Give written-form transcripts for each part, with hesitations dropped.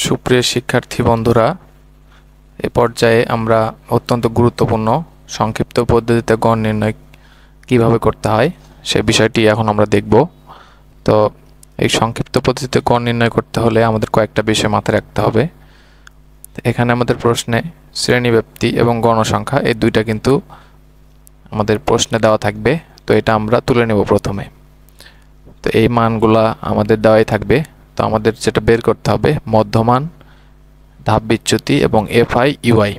সুপ্রিয় শিক্ষার্থী বন্ধুরা, এ পর্যায়ে আমরা অত্যন্ত গুরুত্বপূর্ণ সংক্ষিপ্ত পদ্ধতিতে গড় নির্ণয় কিভাবে করতে হয় সে বিষয়টি এখন আমরা দেখব। তো এই সংক্ষিপ্ত পদ্ধতিতে গড় নির্ণয় করতে হলে আমাদের কয়েকটা বিষয় মাথায় রাখতে হবে। এখানে আমাদের প্রশ্নে শ্রেণীব্যাপ্তি এবং গণসংখ্যা এই দুইটা কিন্তু আমাদের প্রশ্নে দেওয়া থাকবে। তো এটা আমরা তুলে নেব প্রথমে। তো এই মানগুলা আমাদের দেওয়াই থাকবে। তো আমাদের যেটা বের করতে হবে মধ্যমান, ধাপ বিচ্যুতি এবং এফআই ইউআই।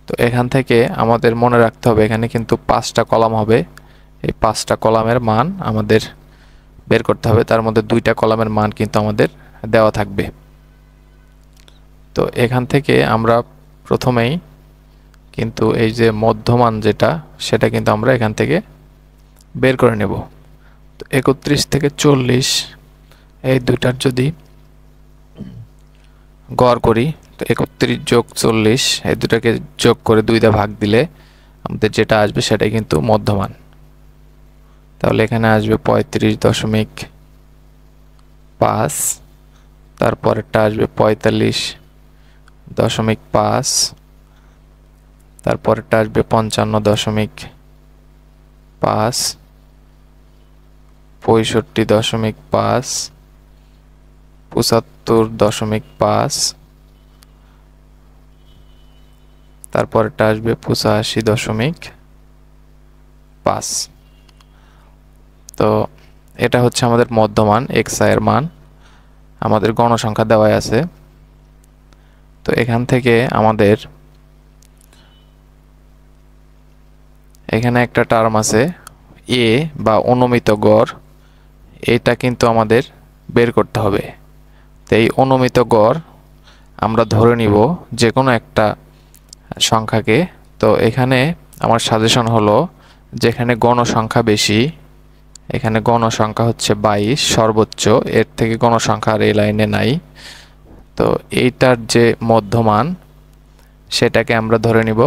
তো এখান থেকে আমাদের মনে রাখতে হবে এখানে কিন্তু 5টা কলাম হবে। এই 5টা কলামের মান আমাদের বের করতে হবে। তার মধ্যে 2টা কলামের মান কিন্তু আমাদের দেওয়া থাকবে। তো এখান থেকে আমরা প্রথমেই কিন্তু এই যে মধ্যমান যেটা সেটা কিন্তু আমরা এখান থেকে বের করে নেব। তো 31 থেকে 40 এই দুইটার যদি গড় করি, তো 31 যোগ 40 এই দুটাকে যোগ করে 2 দিয়ে ভাগ দিলে আমাদের যেটা আসবে সেটাই কিন্তু মধ্যমান। তাহলে এখানে আসবে 35.5, তারপরেরটা আসবে 45.5, তারপরেরটা আসবে 55.5, 65.5, 75.5, তারপরেরটা আসবে 85.5। তো এটা হচ্ছে আমাদের মধ্যমান xi এর মান, আমাদের গণসংখ্যা দেওয়াই আছে। তো এখান থেকে আমাদের এখানে একটা টার্ম আছে এ বা অনুমিত গড়, এটা কিন্তু আমাদের বের করতে হবে। তো এই অনুমিত গড় আমরা ধরে নিব যে কোনো একটা সংখ্যাকে। তো এখানে আমার সাজেশন হলো যেখানে গণসংখ্যা বেশি, এখানে গণসংখ্যা হচ্ছে 22 সর্বোচ্চ, এর থেকে গণসংখ্যা আর এই লাইনে নাই। তো এইটার যে মধ্যমান সেটাকে আমরা ধরে নিব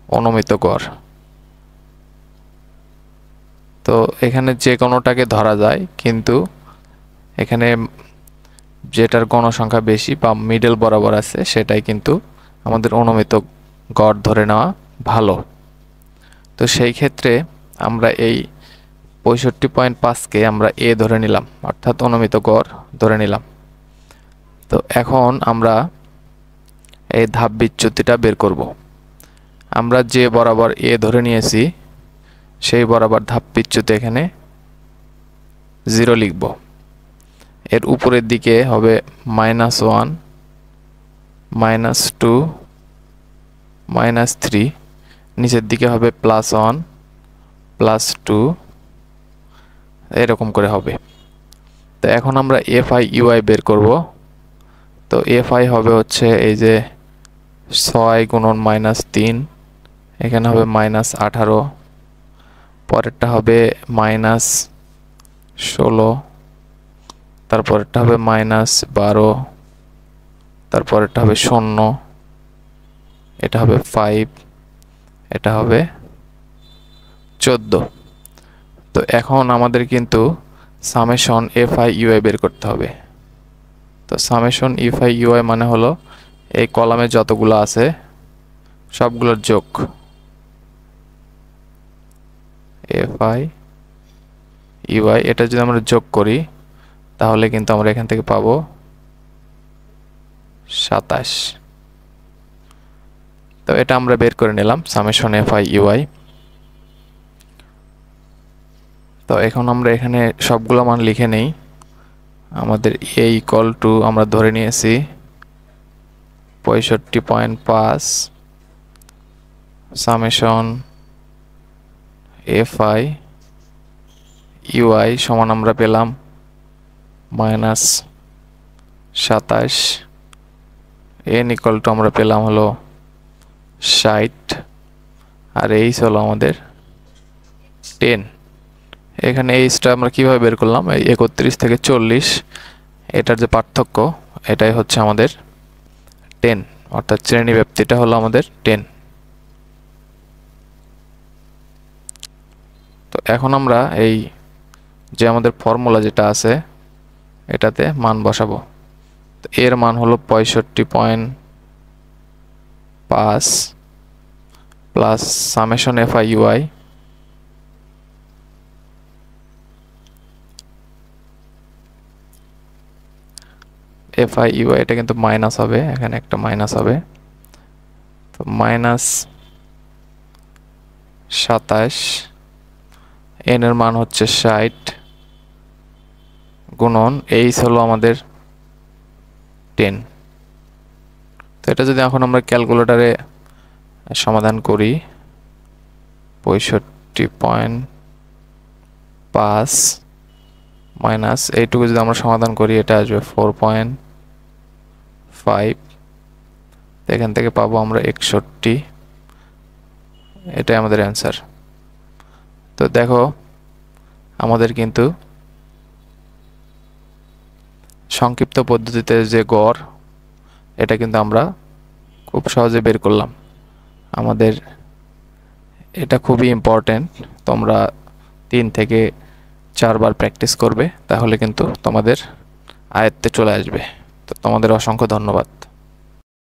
অনুমিত গড়। তো এখানে যে কোনোটাকে ধরা যায়, কিন্তু এখানে যেটার গণসংখ্যা বেশি বা মিডল বরাবর আছে সেটাই কিন্তু আমাদের অনুমিত গড় ধরে নেওয়া ভালো। তো সেই ক্ষেত্রে আমরা এই 65.5কে আমরা এ ধরে নিলাম, অর্থাৎ অনুমিত গড় ধরে নিলাম। তো এখন আমরা এই ধাপ বিচ্যুতিটা বের করব। আমরা যে বরাবর এ ধরে নিয়েছি সেই বরাবর ধাপ বিচ্যুতি এখানে 0 লিখব। এর উপরের দিকে হবে -1, -2, -3, নিচের দিকে হবে +1, +2, এরকম করে হবে। তো এখন আমরা এফআই ইউআই বের করব। তো এফআই হবে হচ্ছে এই যে 6 গুণন -3, এখানে হবে -18, পরেরটা হবে -16, তারপরেরটা হবে -12, তারপরেরটা হবে 0, এটা হবে 5, এটা হবে 14। তো এখন আমাদের কিন্তু সামেশন এফআই ইউআই বের করতে হবে। তো সামেশন এফআই ইউআই মানে হলো এই কলামে যতগুলো আছে সবগুলোর যোগ। এফআই ইউআই এটা যদি আমরা যোগ করি তাহলে কিন্তু আমরা এখান থেকে পাবো 27। তো এটা আমরা বের করে নিলাম সামেশন এফআই ইউআই। তো এখন আমরা এখানে সবগুলো মান লিখে নেই। আমাদের এ ইকুয়াল টু আমরা ধরে নিয়েছি 65.5 সামেশন এফআই ইউআই সমান আমরা পেলাম -27, এন ইকুয়াল টু আমরা পেলাম হলো 60, আর এইচ হলো আমাদের 10। এখানে এইচটা আমরা কিভাবে বের করলাম, এই 31 থেকে 40 এটার যে পার্থক্য এটাই হচ্ছে আমাদের 10, অর্থাৎ শ্রেণী ব্যাপ্তিটা হলো আমাদের 10। তো এখন আমরা এই যে আমাদের ফর্মুলা যেটা আছে এটাতে মান বসাবো। এর মান হলো 65.5 প্লাস সামেশন এফআই ইউআই এটা কিন্তু মাইনাস হবে, এখানে একটা মাইনাস হবে, তো মাইনাস 27, এন এর মান হচ্ছে 60 গুণন এইচ হলো আমাদের 10। তো এটা যদি এখন আমরা ক্যালকুলেটরে সমাধান করি, 65.5 মাইনাস এইটুকু যদি আমরা সমাধান করি, এটা আসবে 4.5, এখান থেকে পাবো আমরা 61, এটাই আমাদের অ্যান্সার। তো দেখো আমাদের কিন্তু সংক্ষিপ্ত পদ্ধতিতে যে গড়, এটা কিন্তু আমরা খুব সহজে বের করলাম। আমাদের এটা খুবই ইম্পর্টেন্ট, তোমরা 3 থেকে 4 বার প্র্যাকটিস করবে, তাহলে কিন্তু তোমাদের আয়ত্তে চলে আসবে। তো তোমাদের অসংখ্য ধন্যবাদ।